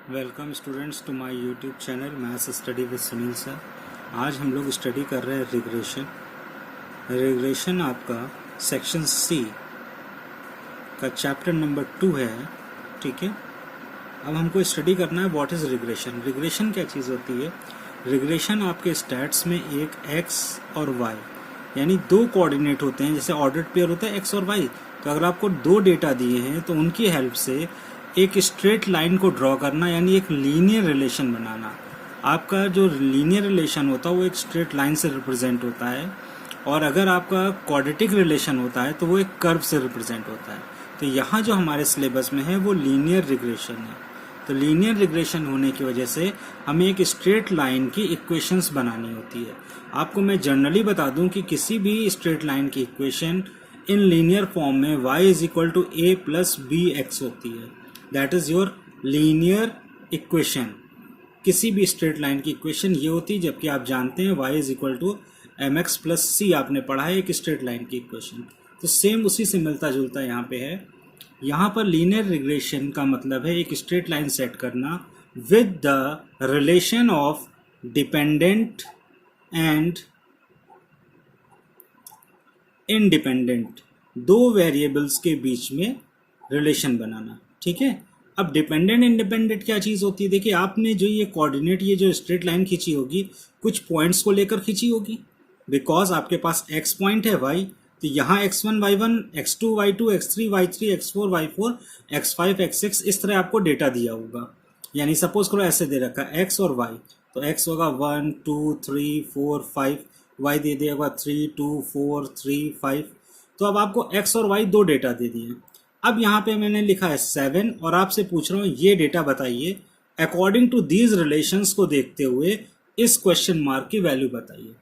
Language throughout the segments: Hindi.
Welcome students to my YouTube channel maths study with Sunil sir. आज हम लोग स्टडी कर रहे हैं रिग्रेशन आपका सेक्शन सी का चैप्टर नंबर 2 है। ठीक है, अब हमको स्टडी करना है व्हाट इज रिग्रेशन। रिग्रेशन क्या चीज़ होती है? रिग्रेशन आपके स्टैट्स में एक एक्स और वाई यानी दो कोऑर्डिनेट होते हैं, जैसे ऑर्डर्ड पेयर होता है एक्स और वाई। तो अगर आपको दो डेटा दिए हैं तो उनकी हेल्प से एक स्ट्रेट लाइन को ड्रॉ करना यानी एक लीनियर रिलेशन बनाना। आपका जो लीनियर रिलेशन होता है वो एक स्ट्रेट लाइन से रिप्रेजेंट होता है, और अगर आपका क्वाड्रेटिक रिलेशन होता है तो वो एक कर्व से रिप्रेजेंट होता है। तो यहाँ जो हमारे सिलेबस में है वो लीनियर रिग्रेशन है। तो लीनियर रिग्रेशन होने की वजह से हमें एक स्ट्रेट लाइन की इक्वेशंस बनानी होती है। आपको मैं जनरली बता दूं कि किसी भी स्ट्रेट लाइन की इक्वेशन इन लीनियर फॉर्म में y is equal to a plus b x होती है। That is your linear equation. किसी भी स्ट्रेट लाइन की इक्वेशन ये होती है, जबकि आप जानते हैं y is equal to M X plus C आपने पढ़ा है एक स्ट्रेट लाइन की इक्वेशन। तो सेम उसी से मिलता जुलता यहाँ पे है। यहाँ पर लीनियर रिग्रेशन का मतलब है एक स्ट्रेट लाइन सेट करना with the relation of dependent and independent, दो वेरिएबल्स के बीच में रिलेशन बनाना। ठीक है, अब डिपेंडेंट इंडिपेंडेंट क्या चीज़ होती है? देखिए, आपने जो ये कोऑर्डिनेट ये जो स्ट्रेट लाइन खींची होगी कुछ पॉइंट्स को लेकर खींची होगी, बिकॉज आपके पास x पॉइंट है y, तो यहाँ x1 y1, x2 y2, x3 y3, x4 y4, x5 x6 इस तरह आपको डेटा दिया होगा। यानी सपोज करो ऐसे दे रखा x और y, तो x होगा 1 2 3 4 5, y दे देगा 3 2 4 3 5। तो अब आपको x और y दो डेटा दे दिए। अब यहाँ पे मैंने लिखा है 7 और आपसे पूछ रहा हूँ ये डेटा बताइए, अकॉर्डिंग टू दीज रिलेशंस को देखते हुए इस क्वेश्चन मार्क की वैल्यू बताइए।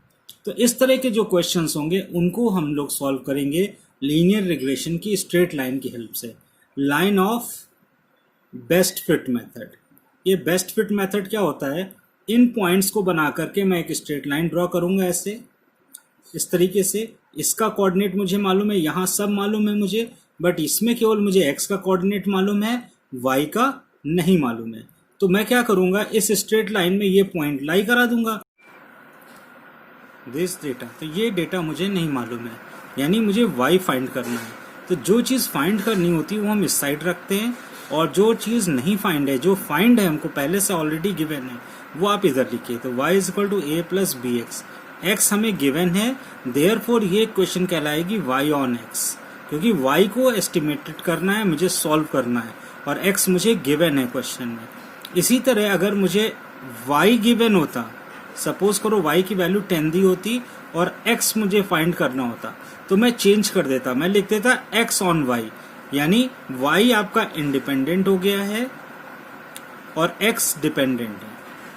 तो इस तरह के जो क्वेश्चंस होंगे उनको हम लोग सॉल्व करेंगे लीनियर रिग्रेशन की स्ट्रेट लाइन की हेल्प से। Line of best fit method. ये बेस्ट फिट मेथड क्या होता है? इन पॉइंट्स को बना करके मैं एक स्ट्रेट लाइन ड्रॉ करूंगा ऐसे, इस तरीके से। इसका कोऑर्डिनेट मुझे मालूम है, यहाँ सब मालूम है मुझे, बट इसमें केवल मुझे x का कोऑर्डिनेट मालूम है, y का नहीं मालूम है। तो मैं क्या करूंगा, इस स्ट्रेट लाइन में ये पॉइंट लाई करा दूंगा दिस डेटा। तो ये डेटा मुझे नहीं मालूम है, यानी मुझे y फाइंड करना है। तो जो चीज़ फाइंड करनी होती है वो हम इस साइड रखते हैं, और जो चीज़ नहीं फाइंड है, जो फाइंड है हमको पहले से ऑलरेडी गिवन है, वो आप इधर लिखिए। तो y is equal to a plus b x. x हमें गिवन है, देयरफॉर ये क्वेश्चन कहलाएगी y ऑन x, क्योंकि y को एस्टिमेटेड करना है, मुझे सॉल्व करना है, और x मुझे गिवन है क्वेश्चन में। इसी तरह अगर मुझे y गिवन होता, सपोज करो y की वैल्यू 10 दी होती और x मुझे फाइंड करना होता, तो मैं चेंज कर देता, मैं लिख देता x ऑन y, यानी y आपका इंडिपेंडेंट हो गया है और x डिपेंडेंट है।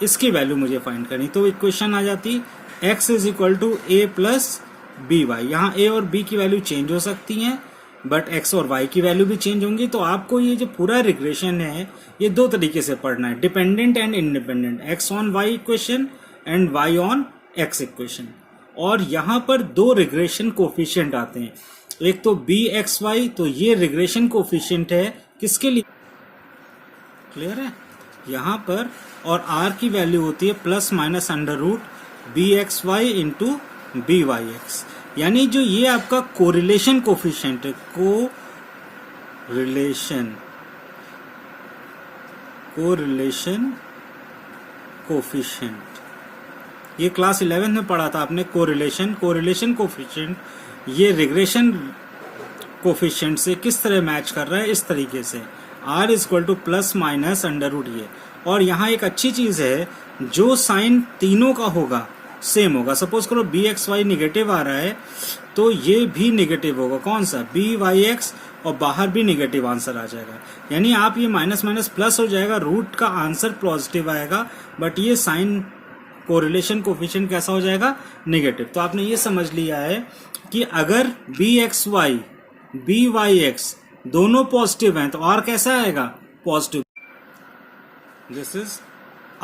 इसकी वैल्यू मुझे फाइंड करनी, तो इक्वेशन आ जाती x is equal to a plus b y. यहाँ a और b की वैल्यू चेंज हो सकती हैं, बट x और y की वैल्यू भी चेंज होंगी। तो आपको ये जो पूरा रिग्रेशन है ये दो तरीके से पढ़ना है, dependent and independent, x on y equation and y on x equation. और यहाँ पर दो रिग्रेशन कोफिशिएंट आते हैं, एक तो bxy, तो ये रिग्रेशन कोफिशिएंट है किसके लिए? क्लियर है यहाँ पर। और r की वैल्यू होती है plus minus under root bxy into byx, यानी जो ये आपका कोरिलेशन कोफिशिएंट है, कोरिलेशन कोफिशिएंट, ये क्लास 11 में पढ़ा था आपने। कोरिलेशन कोफिशिएंट ये रिग्रेशन कोफिशिएंट से किस तरह मैच कर रहा है? इस तरीके से r is equal to plus minus under root ये। और यहाँ एक अच्छी चीज है, जो साइन तीनों का होगा सेम होगा। सपोज करो बी एक्स वाई निगेटिव आ रहा है तो ये भी निगेटिव होगा, कौन सा? बी वाई एक्स, और बाहर भी निगेटिव आंसर आ जाएगा। यानी आप ये माइनस माइनस प्लस हो जाएगा, रूट का आंसर पॉजिटिव आएगा, बट ये साइन कोरिलेशन कोफिशिएंट कैसा हो जाएगा? नेगेटिव। तो आपने ये समझ लिया है कि अगर b x y b Y x दोनों पॉजिटिव हैं तो आर कैसा आएगा? Positive. This is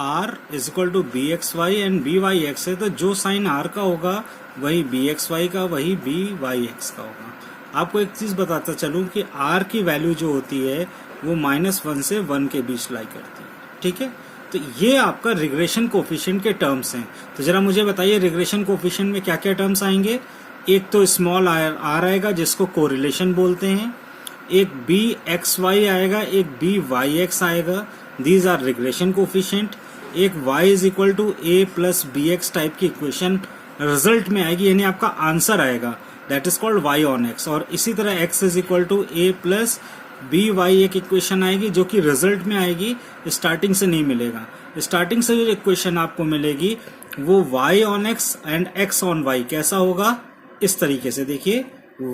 r is equal to b x y and b Y x है, तो जो साइन r का होगा वही बी एक्स वाई का, वही बी वाई एक्स का होगा। आपको एक चीज बताता चलूं कि r की वैल्यू जो होती है वो -1 से 1 के बीच लाई करती है। ठीक है। तो ये आपका रिग्रेशन कोफिशिएंट के टर्म्स हैं। तो जरा मुझे बताइए रिग्रेशन कोफिशिएंट में क्या क्या टर्म्स आएंगे। एक तो स्मॉल आर आएगा जिसको कोरिलेशन बोलते हैं, एक बी एक्स वाई आएगा, एक बी वाई एक्स आएगा, दीज आर रिग्रेशन कोफिशिएंट। एक y is equal to a plus b x type की इक्वेशन रिजल्ट में आएगी, यानी आपका आंसर आएगा, that is called y on x। और इसी तरह x is equal to a plus b y एक इक्वेशन आएगी जो कि रिजल्ट में आएगी, स्टार्टिंग से नहीं मिलेगा। स्टार्टिंग से जो इक्वेशन आपको मिलेगी वो y on x and x on y कैसा होगा, इस तरीके से देखिए,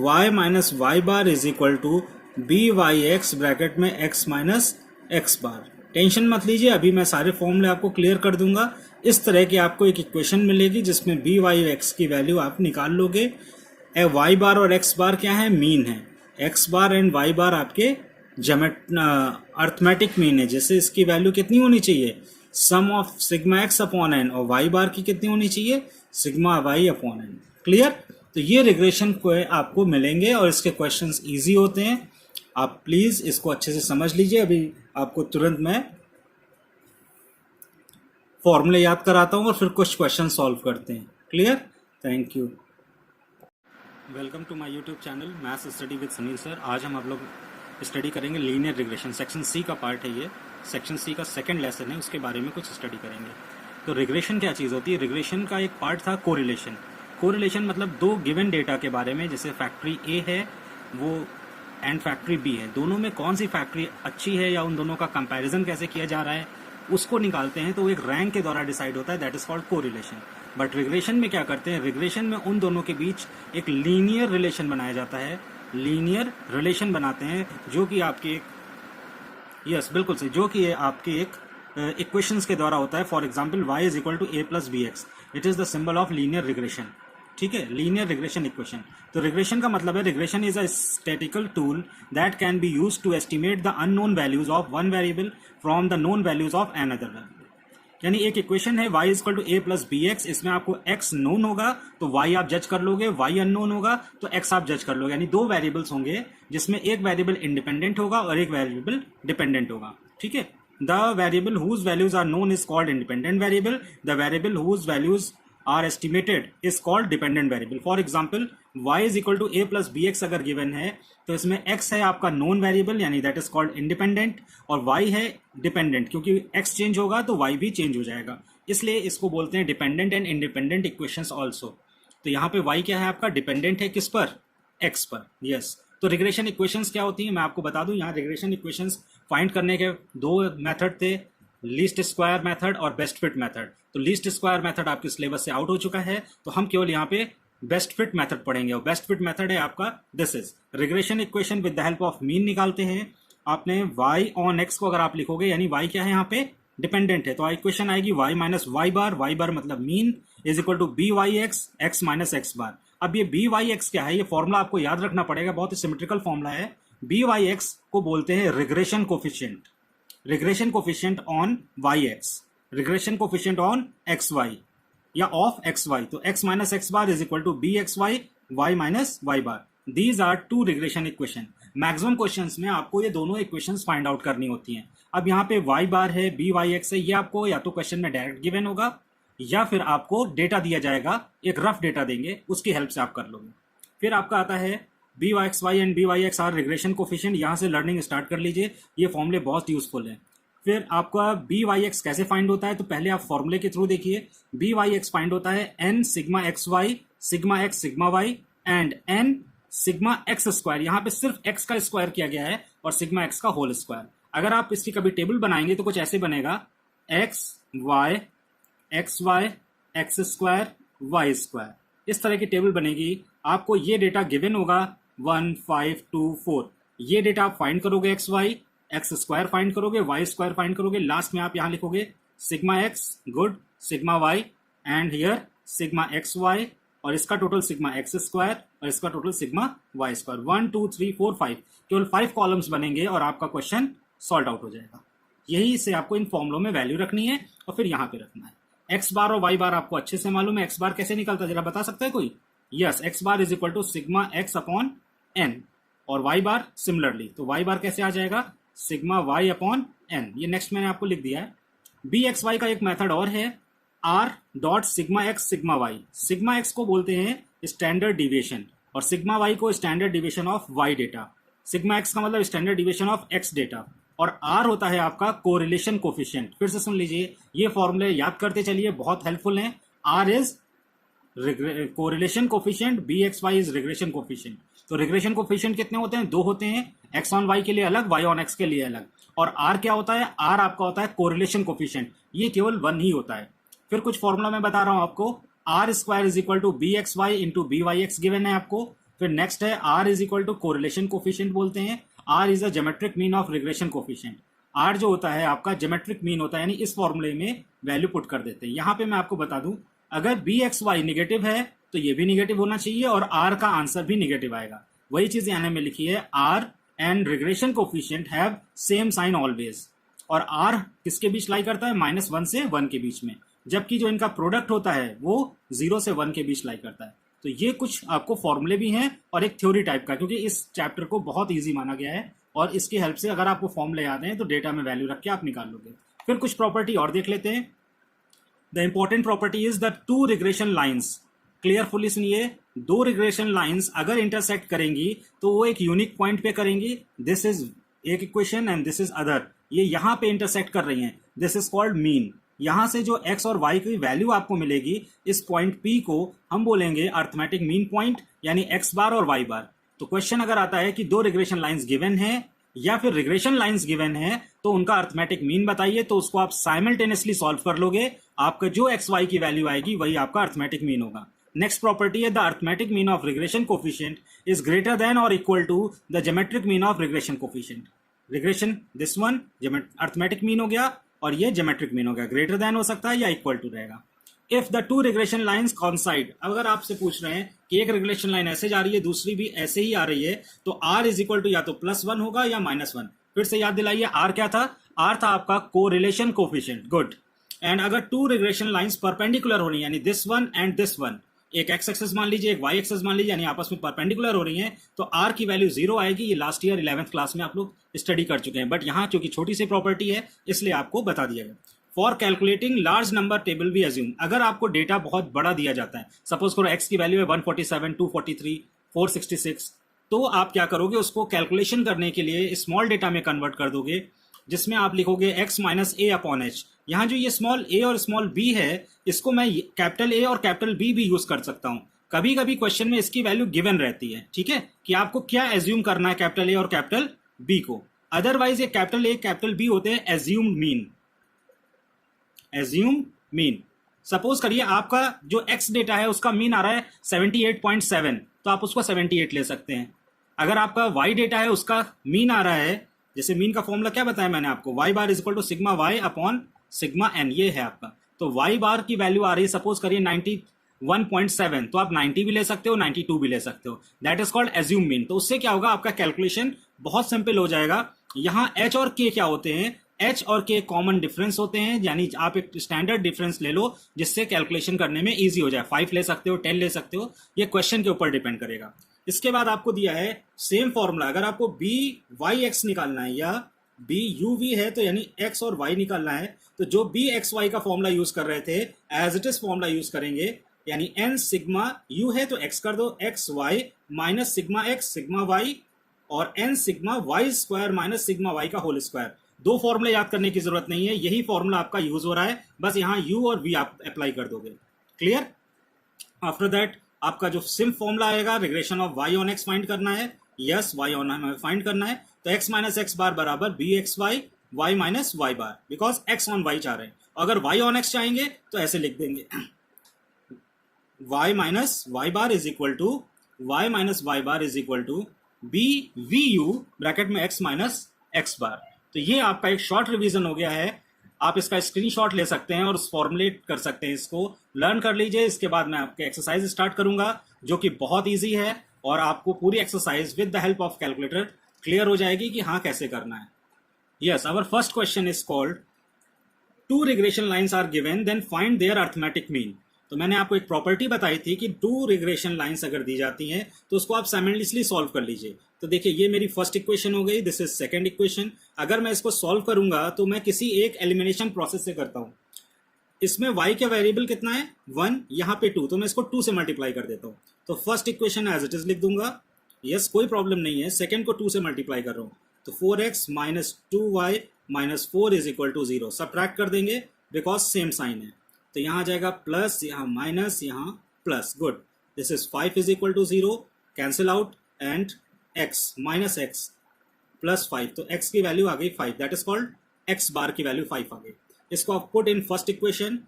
y minus Y bar is equal to B Y x bracket में x minus x bar. Tension मत लीजिए, अभी मैं सारे फॉर्मूले आपको क्लियर कर दूंगा। इस तरह की आपको एक इक्वेशन मिलेगी जिसमें बी वाई एक्स की वैल्यू आप निकाल लोगे। वाई बार और एक्स बार क्या है, मीन है। एक्स बार एंड वाई बार आपके अर्थमेटिक मीन है, जैसे इसकी वैल्यू कितनी होनी चाहिए, sum of sigma x upon N, और वाई बार की कितनी होनी चाहिए, sigma Y upon N. Clear. तो ये रिग्रेशन को आपको मिलेंगे और इसके क्वेश्चंस इजी होते हैं, आप प्लीज इसको अच्छे से समझ लीजिए। अभी आपको तुरंत मैं फॉर्मूले याद कराता हूं और फिर कुछ क्वेश्चन सॉल्व करते हैं। Clear, thank you. Welcome to my YouTube channel maths study with Sunil sir. आज हम आप लोग स्टडी करेंगे लीनियर रिग्रेशन, सेक्शन सी का पार्ट है ये, सेक्शन सी का सेकंड लेसन है, उसके बारे में कुछ स्टडी करेंगे। तो रिग्रेशन क्या चीज़ होती है, रिग्रेशन का एक पार्ट था कोरिलेशन। कोरिलेशन मतलब दो गिवन डेटा के बारे में, जैसे फैक्ट्री ए है वो एंड फैक्ट्री बी है, दोनों में कौन सी फैक्ट्री अच्छी है या उन दोनों का कंपैरिजन कैसे किया जा रहा है उसको निकालते हैं, तो वो एक रैंक के द्वारा डिसाइड होता है, that is called correlation. But regression में क्या करते हैं, रिग्रेशन में उन दोनों के बीच एक लीनियर रिलेशन बनाया जाता है, लीनियर रिलेशन बनाते हैं जो कि आपकी एक बिल्कुल सही, जो कि आपकी एक इक्वेशंस के द्वारा होता है। For example y is equal to a plus b x, it is the symbol of linear regression. ठीक है, लीनियर रिग्रेशन इक्वेशन। तो रिग्रेशन का मतलब है regression is a statical tool that can be used to estimate the unknown values of one variable from the known values of another variable. यानी एक इक्वेशन है y is equal to a plus b x, इसमें आपको x नोन होगा तो y आप जज कर लोगे, y अननोन होगा तो x आप जज कर लोगे। यानी दो वेरिएबल्स होंगे जिसमें एक वेरिएबल इंडिपेंडेंट होगा और एक वेरिएबल डिपेंडेंट होगा। ठीक है, the variable whose values are known is called independent variable, the variable whose values are estimated is called dependent variable. For example y is equal to a plus b x अगर गिवन है तो इसमें x है आपका नोन वेरिएबल यानी दैट इज कॉल्ड इंडिपेंडेंट, और y है डिपेंडेंट, क्योंकि x चेंज होगा तो y भी चेंज हो जाएगा, इसलिए इसको बोलते हैं dependent and independent equations also. तो यहाँ पे y क्या है आपका, डिपेंडेंट है किस पर, x पर। यस, तो रिग्रेशन इक्वेशंस क्या होती है मैं आपको बता दूं। यहाँ रिग्रेशन इक्वेशंस फाइंड करने के दो मेथड थे, लीस्ट स्क्वायर मेथड और बेस्ट फिट मेथड। तो लीस्ट स्क्वायर मेथड आपके सिलेबस से आउट हो चुका है, तो हम केवल यहाँ पे बेस्ट फिट मेथड पढ़ेंगे, और बेस्ट फिट मेथड है आपका this is regression equation with the help of mean निकालते हैं। आपने y ऑन x को अगर आप लिखोगे, यानी y क्या है यहाँ पे, डिपेंडेंट है, तो इक्वेशन आएगी y माइनस वाई बार मतलब mean is equal to B Y X, X minus x bar. अब ये बी वाई एक्स क्या है, ये फॉर्मूला आपको याद रखना पड़ेगा, बहुत ही सिमेट्रिकल फॉर्मूला है। बी वाई एक्स को बोलते हैं regression coefficient, regression coefficient on y x, regression coefficient on x y या ऑफ एक्स वाई। तो x minus x bar is equal to b x y, y minus Y bar. These are two regression equation. Maximum questions में आपको ये दोनों इक्वेशंस फाइंड आउट करनी होती हैं। अब यहाँ पे वाई बार है, बी वाई एक्स है, ये आपको या तो क्वेश्चन में डायरेक्ट गिवन होगा या फिर आपको डेटा दिया जाएगा, एक रफ डेटा देंगे, उसकी हेल्प से आप कर लोगे। फिर आपका आता है b Y x y and b Y x are regression coefficient. यहाँ से लर्निंग स्टार्ट कर लीजिए, ये फॉर्मूले बहुत यूजफुल है। फिर आपका बी वाई एक्स कैसे फाइंड होता है, तो पहले आप फॉर्मूले के थ्रू देखिए। बी वाई एक्स फाइंड होता है n sigma x y, sigma x sigma y and n sigma x square. यहाँ पे सिर्फ एक्स का स्क्वायर किया गया है और सिग्मा एक्स का होल स्क्वायर। अगर आप इसकी कभी टेबल बनाएंगे तो कुछ ऐसे बनेगा, x y x square y square, इस तरह की टेबल बनेगी। आपको ये डेटा गिवन होगा 1 5 2 4, ये डेटा आप फाइंड करोगे, x y, x square find करोगे, वाई स्क्वायर फाइंड करोगे, लास्ट में आप यहाँ लिखोगे sigma x good, sigma y and here sigma x y, और इसका टोटल सिग्मा एक्स स्क्वायर और इसका टोटल सिग्मा वाई स्क्वायर। 1 2 3 4 5, केवल 5 कॉलम्स बनेंगे और आपका क्वेश्चन सॉल्व आउट हो जाएगा। यही से आपको इन फॉर्मुलों में वैल्यू रखनी है और फिर यहाँ पे रखना है। एक्स बार और वाई बार आपको अच्छे से मालूम है, एक्स बार कैसे निकलता है जरा बता सकता है कोई? Yes, x bar is equal to sigma x upon N, और वाई बार सिमिलरली, तो वाई बार कैसे आ जाएगा, सिग्मा वाई अपॉन एन, ये नेक्स्ट मैंने आपको लिख दिया है। बी एक्स वाई का एक मेथड और है, r dot sigma x sigma y. Sigma x को बोलते हैं स्टैंडर्ड डिविएशन और सिग्मा वाई को standard deviation of y data. Sigma x का मतलब standard deviation of x data और आर होता है आपका कोरिलेशन कोफिशिएंट। फिर से सुन लीजिए, ये फॉर्मूले याद करते चलिए, बहुत हेल्पफुल हैं। R is correlation coefficient, b x y is regression coefficient. तो रिग्रेशन कोफिशिएंट कितने होते हैं? 2 होते हैं, एक्स ऑन वाई के लिए अलग, वाई ऑन एक्स के लिए अलग। और आर क्या होता है? आर आपका होता है कोरिलेशन कोफिशिएंट, ये केवल 1 ही होता है। फिर कुछ फॉर्मूला मैं बता रहा हूं आपको, r square is equal to b x y into b Y x given है आपको। फिर नेक्स्ट है r is equal to correlation coefficient बोलते हैं, r is a geometric mean of regression coefficient. R जो होता है आपका ज्योमेट्रिक मीन होता है, यानी इस फॉर्मूले में वैल्यू पुट कर देते हैं। यहां पे मैं आपको बता दूं, अगर बी एक्स वाई निगेटिव है तो ये भी निगेटिव होना चाहिए और आर का आंसर भी निगेटिव आएगा। वही चीज यानी में लिखी है, r and regression coefficient have same sign always. और आर किसके बीच लाई करता है? -1 से 1 के बीच में, जबकि जो इनका प्रोडक्ट होता है वो 0 से 1 के बीच लाई करता है। तो ये कुछ आपको फॉर्मूले भी हैं और एक थ्योरी टाइप का, क्योंकि इस चैप्टर को बहुत इजी माना गया है और इसकी हेल्प से अगर आपको फॉर्मूले याद हैं तो डेटा में वैल्यू रख के आप निकाल लोगे। फिर कुछ प्रॉपर्टी और देख लेते हैं। The important property is the 2 regression lines. Carefully सुनिए, 2 रिग्रेशन लाइन्स अगर इंटरसेक्ट करेंगी तो वो एक यूनिक पॉइंट पे करेंगी। दिस इज एक equation and this is other, ये यहां पे इंटरसेक्ट कर रही हैं, दिस इज कॉल्ड मीन। यहां से जो x और y की वैल्यू आपको मिलेगी, इस पॉइंट P को हम बोलेंगे अर्थमेटिक मीन पॉइंट, यानी x बार और y बार। तो क्वेश्चन अगर आता है कि 2 रिग्रेशन लाइंस गिवन है या फिर रिग्रेशन लाइंस गिवन है तो उनका अर्थमेटिक मीन बताइए, तो उसको आप साइमल्टेनियसली सॉल्व कर लोगे, आपका जो एक्स वाई की वैल्यू आएगी वही आपका अर्थमेटिक मीन होगा। नेक्स्ट प्रॉपर्टी है, the arithmetic mean of regression coefficient is greater than और equal to the geometric mean of regression coefficient. Regression this one arithmetic mean हो गया और ये ज्योमेट्रिक मीन हो गया, ग्रेटर देन हो सकता है या इक्वल टू रहेगा। इफ द 2 रिग्रेशन लाइंस कॉन्साइड, अगर आपसे पूछ रहे हैं कि एक रिग्रेशन लाइन ऐसे जा रही है दूसरी भी ऐसे ही आ रही है, तो आर इज इक्वल टू या तो +1 होगा या -1। फिर से याद दिलाइए, आर क्या था? आर था आपका कोरिलेशन कोफिशिएंट, गुड। एंड अगर 2 रिग्रेशन लाइंस परपेंडिकुलर हो रही है, यानी this one and this one, एक एक्स एक्सेस मान लीजिए एक वाई एक्सेस मान लीजिए, यानी आपस में परपेंडिकुलर हो रही हैं, तो आर की वैल्यू 0 आएगी। ये लास्ट ईयर 11th क्लास में आप लोग स्टडी कर चुके हैं, बट यहाँ चूंकि छोटी सी प्रॉपर्टी है इसलिए आपको बता दिया गया। For calculating large number table भी एज्यूम, अगर आपको डेटा बहुत बड़ा दिया जाता है, सपोज करो एक्स की वैल्यू है 147, 243, 466, तो आप क्या करोगे, उसको कैलकुलेशन करने के लिए स्मॉल डेटा में कन्वर्ट कर दोगे, जिसमें आप लिखोगे x माइनस ए अपॉन एच। यहाँ जो ये स्मॉल ए और स्मॉल बी है, इसको मैं कैपिटल ए और कैपिटल बी भी यूज कर सकता हूँ। कभी कभी क्वेश्चन में इसकी वैल्यू गिवन रहती है, ठीक है, कि आपको क्या एज्यूम करना है कैपिटल ए और कैपिटल बी को। अदरवाइज ये कैपिटल ए कैपिटल बी होते हैं assumed mean. Assume mean, suppose करिए आपका जो x डेटा है उसका मीन आ रहा है 78.7, तो आप उसको 78 ले सकते हैं। अगर आपका y डेटा है उसका मीन आ रहा है, जैसे मीन का फॉर्मूला क्या बताया मैंने आपको, y bar is equal to sigma y upon sigma n, ये है आपका। तो y बार की वैल्यू आ रही है सपोज करिए 91.7, तो आप 90 भी ले सकते हो, 92 भी ले सकते हो, that is called assume mean. तो उससे क्या होगा, आपका कैलकुलेशन बहुत सिंपल हो जाएगा। यहाँ h और k क्या होते हैं, h और k कॉमन डिफरेंस होते हैं, यानी आप एक स्टैंडर्ड डिफरेंस ले लो जिससे कैलकुलेशन करने में इजी हो जाए। 5 ले सकते हो, 10 ले सकते हो, ये क्वेश्चन के ऊपर डिपेंड करेगा। इसके बाद आपको दिया है सेम फॉर्मूला, अगर आपको बी वाई एक्स निकालना है या बी यू वी है, तो यानी एक्स और वाई निकालना है, तो जो बी एक्स वाई का फॉर्मूला यूज कर रहे थे as it is formula use करेंगे, यानी एन सिग्मा यू है तो एक्स कर दो, x y minus sigma x sigma y, और n sigma y square minus sigma y का होल स्क्वायर। 2 फॉर्मूले याद करने की जरूरत नहीं है, यही फॉर्मूला आपका यूज हो रहा है, बस यहाँ यू और वी आप अप्लाई कर दोगे। क्लियर? आफ्टर दैट आपका जो सिम फॉर्मूला आएगा, regression of y on x find करना है, यस वाई ऑन हमें फाइंड करना है, तो एक्स माइनस एक्स बार बराबर b x y y minus Y bar, because x on y चाह रहे हैं। अगर वाई ऑन एक्स चाहेंगे तो ऐसे लिख देंगे, y minus Y bar is equal to y minus Y bar is equal to b v u bracket में एक्स माइनस एक्स बार। तो ये आपका एक शॉर्ट रिवीजन हो गया है, आप इसका स्क्रीनशॉट ले सकते हैं और फॉर्मुलेट कर सकते हैं, इसको लर्न कर लीजिए। इसके बाद मैं आपके एक्सरसाइज स्टार्ट करूंगा जो कि बहुत इजी है, और आपको पूरी exercise with the help of calculator clear हो जाएगी कि हाँ कैसे करना है। Yes, our first question is called 2 regression lines are given, then find their arithmetic mean. तो मैंने आपको एक प्रॉपर्टी बताई थी कि 2 रिग्रेशन लाइंस अगर दी जाती हैं तो उसको आप साइमल्टेनियसली सॉल्व कर लीजिए। तो देखिए ये मेरी फर्स्ट इक्वेशन हो गई, दिस इज सेकंड इक्वेशन। अगर मैं इसको सॉल्व करूंगा तो मैं किसी एक एलिमिनेशन प्रोसेस से करता हूं। इसमें y का वेरिएबल कितना है 1, यहाँ पे 2, तो मैं इसको 2 से मल्टीप्लाई कर देता हूँ। तो first equation as it is लिख दूंगा, यस कोई प्रॉब्लम नहीं है। सेकंड को 2 से मल्टीप्लाई कर रहा हूँ, तो 4x minus 2y minus 4 is equal to 0। Subtract कर देंगे बिकॉज सेम साइन है, तो यहाँ आ जाएगा प्लस, यहाँ माइनस, यहाँ plus. Good, this is 5 is equal to 0, cancel out, and x minus x plus 5, तो x की वैल्यू आ गई 5, that is called x bar की वैल्यू 5 आ गई। इसको आप put in first equation,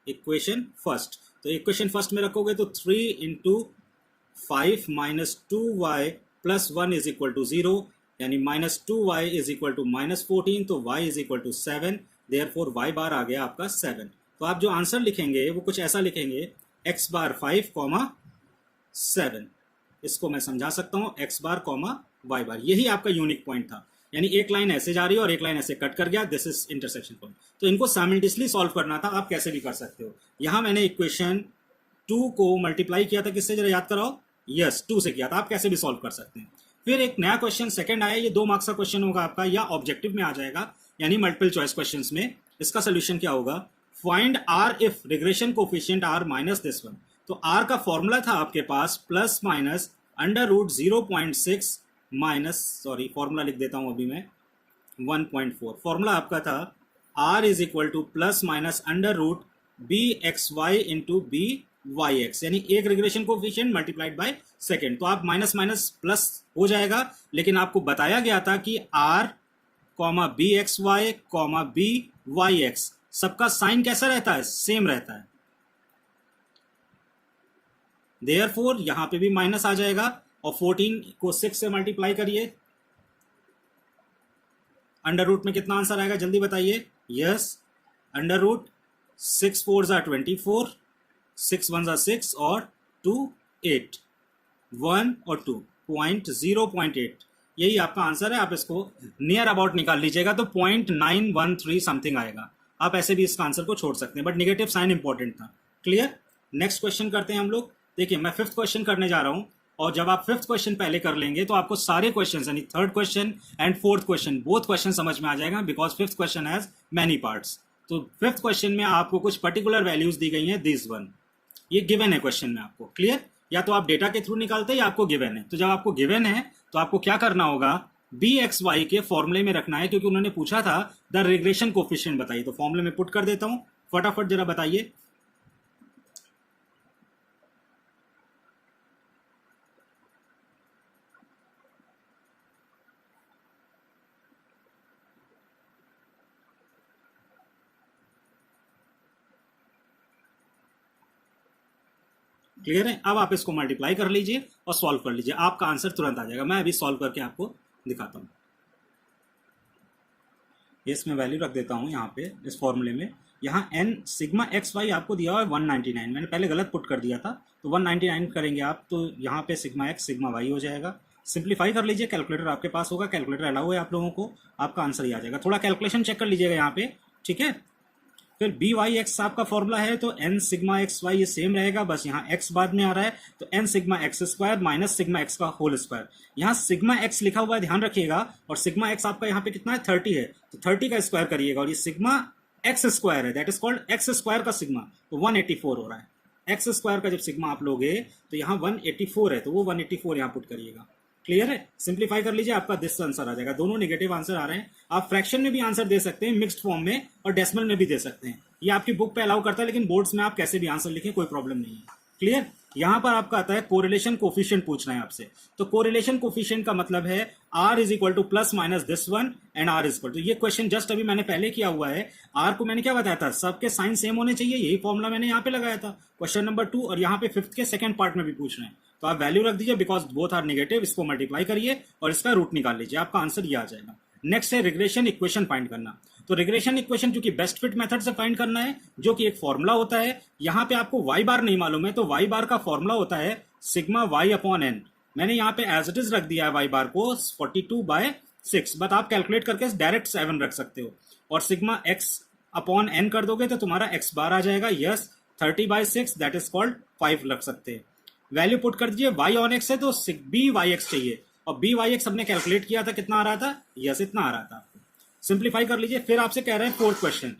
equation first, तो इक्वेशन फर्स्ट में रखोगे तो 3 into 5 minus 2y plus 1 is equal to 0, यानी minus 2y is equal to minus 14, तो y is equal to 7, therefore y bar आ गया आपका 7। तो आप जो आंसर लिखेंगे वो कुछ ऐसा लिखेंगे, x बार 5 कॉमा 7। इसको मैं समझा सकता हूँ, x बार कॉमा y बार, यही आपका यूनिक पॉइंट था। यानी एक लाइन ऐसे जा रही है और एक लाइन ऐसे कट कर गया, दिस इज इंटरसेक्शन पॉइंट। तो इनको साइमल्टेनियसली सॉल्व करना था, आप कैसे भी कर सकते हो। यहां मैंने इक्वेशन 2 को मल्टीप्लाई किया था, किससे जरा याद कराओ, यस 2 से किया था। आप कैसे भी सॉल्व कर सकते हैं। फिर एक नया क्वेश्चन सेकंड आया, ये 2 मार्क्स का क्वेश्चन होगा आपका, या ऑब्जेक्टिव में आ जाएगा, यानी मल्टीपल चॉइस क्वेश्चन में। इसका सोल्यूशन क्या होगा, find r if regression coefficient r minus this one. तो आर का फॉर्मूला था आपके पास plus minus under root 0.6 minus, sorry formula लिख देता हूं अभी मैं, 1.4। फॉर्मूला आपका था r is equal to plus minus under root b x y into b Y x, यानी एक regression coefficient multiplied by second. तो आप माइनस माइनस प्लस हो जाएगा, लेकिन आपको बताया गया था कि r comma b x y comma b Y x सबका साइन कैसा रहता है, सेम रहता है। देयरफॉर यहां पे भी माइनस आ जाएगा, और 14 को 6 से मल्टीप्लाई करिए, अंडर रूट में कितना आंसर आएगा जल्दी बताइए, यस अंडर रूट 6 4 ज़ा 24, 6 1 ज़ा 6 और 2 8, 1 और 2 0.8, यही आपका आंसर है। आप इसको नियर अबाउट निकाल लीजिएगा तो 0.913 समथिंग आएगा। आप ऐसे भी इसका आंसर को छोड़ सकते हैं, बट निगेटिव साइन इंपॉर्टेंट था। क्लियर, नेक्स्ट क्वेश्चन करते हैं हम लोग। देखिए मैं 5th क्वेश्चन करने जा रहा हूं, और जब आप 5th क्वेश्चन पहले कर लेंगे तो आपको सारे क्वेश्चन यानी 3rd question and 4th question both question समझ में आ जाएगा, because 5th question has many parts. तो 5th क्वेश्चन में आपको कुछ पर्टिकुलर वैल्यूज दी गई हैं, दिस वन, ये गिवन है क्वेश्चन में आपको। क्लियर, या तो आप डेटा के थ्रू निकालते हैं या आपको गिवन है। तो जब आपको गिवन है तो आपको क्या करना होगा, बी एक्स वाई के फॉर्मूले में रखना है, क्योंकि उन्होंने पूछा था द रिग्रेशन कोफिशिएंट बताइए। तो फॉर्मूले में पुट कर देता हूं, फटाफट जरा बताइए। क्लियर है, अब आप इसको मल्टीप्लाई कर लीजिए और सॉल्व कर लीजिए, आपका आंसर तुरंत आ जाएगा। मैं अभी सॉल्व करके आपको दिखाता हूं। इसमें वैल्यू रख देता हूं यहाँ पे इस फॉर्मूले में। यहाँ एन सिग्मा एक्स वाई आपको दिया हुआ है 199, मैंने पहले गलत पुट कर दिया था, तो 199 करेंगे आप, तो यहाँ पे सिग्मा एक्स सिग्मा वाई हो जाएगा। सिंप्लीफाई कर लीजिए, कैलकुलेटर आपके पास होगा, कैलकुलेटर अलाउ है आप लोगों को, आपका आंसर ही आ जाएगा। थोड़ा कैलकुलेशन चेक कर लीजिएगा यहाँ पे, ठीक है। फिर बी वाई एक्स आपका फॉर्मूला है, तो एन सिग्मा एक्स वाई ये सेम रहेगा, बस यहाँ एक्स बाद में आ रहा है, तो n sigma x square minus sigma x का होल स्क्वायर। यहाँ सिग्मा एक्स लिखा हुआ है, ध्यान रखिएगा, और सिग्मा एक्स आपका यहाँ पे कितना है 30 है, तो 30 का स्क्वायर करिएगा, और ये सिग्मा एक्स स्क्वायर है, that is called x square का सिग्मा, तो 184 हो रहा है। एक्स स्क्वायर का जब सिग्मा आप लोगे तो यहाँ 184 है, तो वो 184 यहाँ पुट करिएगा। क्लियर है, सिंप्लीफाई कर लीजिए, आपका दिस आंसर आ जाएगा। दोनों नेगेटिव आंसर आ रहे हैं। आप फ्रैक्शन में भी आंसर दे सकते हैं, मिक्स्ड फॉर्म में, और डेसिमल में भी दे सकते हैं। ये आपकी बुक पे अलाउ करता है, लेकिन बोर्ड्स में आप कैसे भी आंसर लिखें, कोई प्रॉब्लम नहीं है। क्लियर, यहां पर आपका आता है कोरिलेशन कोफिशिएंट पूछना है आपसे। तो कोरिलेशन कोफिशिएंट का मतलब है r is equal to plus minus this one and r is equal to, ये क्वेश्चन जस्ट अभी मैंने पहले किया हुआ है। r को मैंने क्या बताया था, सबके साइन सेम होने चाहिए, यही फॉर्मूला मैंने यहाँ पे लगाया था क्वेश्चन नंबर 2, और यहाँ पे 5th के सेकंड पार्ट में भी पूछ रहे हैं, तो आप वैल्यू रख दीजिए, बिकॉज बोथ आर नेगेटिव। इसको मल्टीप्लाई करिए और इसका रूट निकाल लीजिए, आपका आंसर ये आ जाएगा। नेक्स्ट है रिग्रेशन इक्वेशन फाइंड करना। तो रिग्रेशन इक्वेशन क्योंकि बेस्ट फिट मेथड से फाइंड करना है, जो कि एक फॉर्मूला होता है। यहाँ पे आपको वाई बार नहीं मालूम है, तो वाई बार का फॉर्मूला होता है सिग्मा वाई अपॉन एन। मैंने यहाँ पे एज इट इज रख दिया है वाई बार को 42/6, बट आप कैलकुलेट करके डायरेक्ट 7 रख सकते हो। और सिग्मा एक्स अपॉन n कर दोगे तो तुम्हारा x बार आ जाएगा। यस 30/6 दैट इज कॉल्ड 5 लग सकते हैं। वैल्यू पुट कर दीजिए, y ऑन x है तो by(x) चाहिए, और by(x) हमने कैलकुलेट किया था, कितना आ रहा था? यस इतना आ रहा था। सिंप्लीफाई कर लीजिए। फिर आपसे कह रहे हैं फोर्थ क्वेश्चन,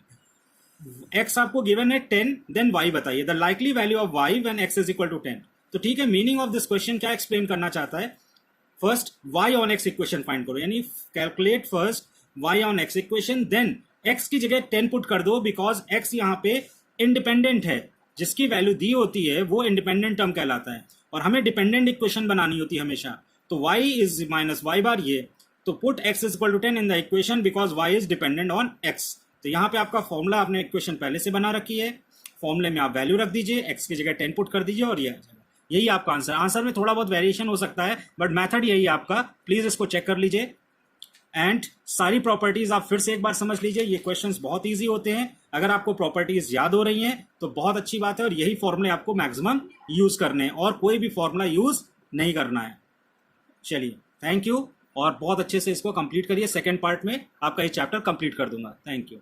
x आपको गिवन है 10, देन y बताइए, the likely value of y when x is equal to 10। तो ठीक है, मीनिंग ऑफ दिस क्वेश्चन क्या एक्सप्लेन करना चाहता है? First y on x equation find करो, यानी calculate first y on x equation, then x की जगह 10 पुट कर दो, बिकॉज x यहाँ पे इंडिपेंडेंट है, जिसकी वैल्यू दी होती है वो इंडिपेंडेंट टर्म कहलाता है, और हमें डिपेंडेंट इक्वेशन बनानी होती है हमेशा। तो y is minus Y bar, ये तो put x is equal to 10 in the equation because y is dependent on x। तो यहाँ पे आपका फॉर्मूला, आपने इक्वेशन पहले से बना रखी है, फॉर्मूले में आप वैल्यू रख दीजिए, x की जगह 10 पुट कर दीजिए और ये आ जाएगा। यही आपका आंसर। आंसर में थोड़ा बहुत वेरिएशन हो सकता है, बट मेथड यही आपका, प्लीज इसको चेक कर लीजिए। एंड सारी प्रॉपर्टीज आप फिर से एक बार समझ लीजिए, ये क्वेश्चंस बहुत इजी होते हैं। अगर आपको प्रॉपर्टीज याद हो रही हैं तो बहुत अच्छी बात है, और यही फॉर्मूले आपको मैक्सिमम यूज करने हैं, और कोई भी फॉर्मूला यूज नहीं करना है। चलिए, थैंक यू, और बहुत अच्छे से इसको कंप्लीट करिए। सेकेंड पार्ट में आपका ये चैप्टर कंप्लीट कर दूंगा। Thank you.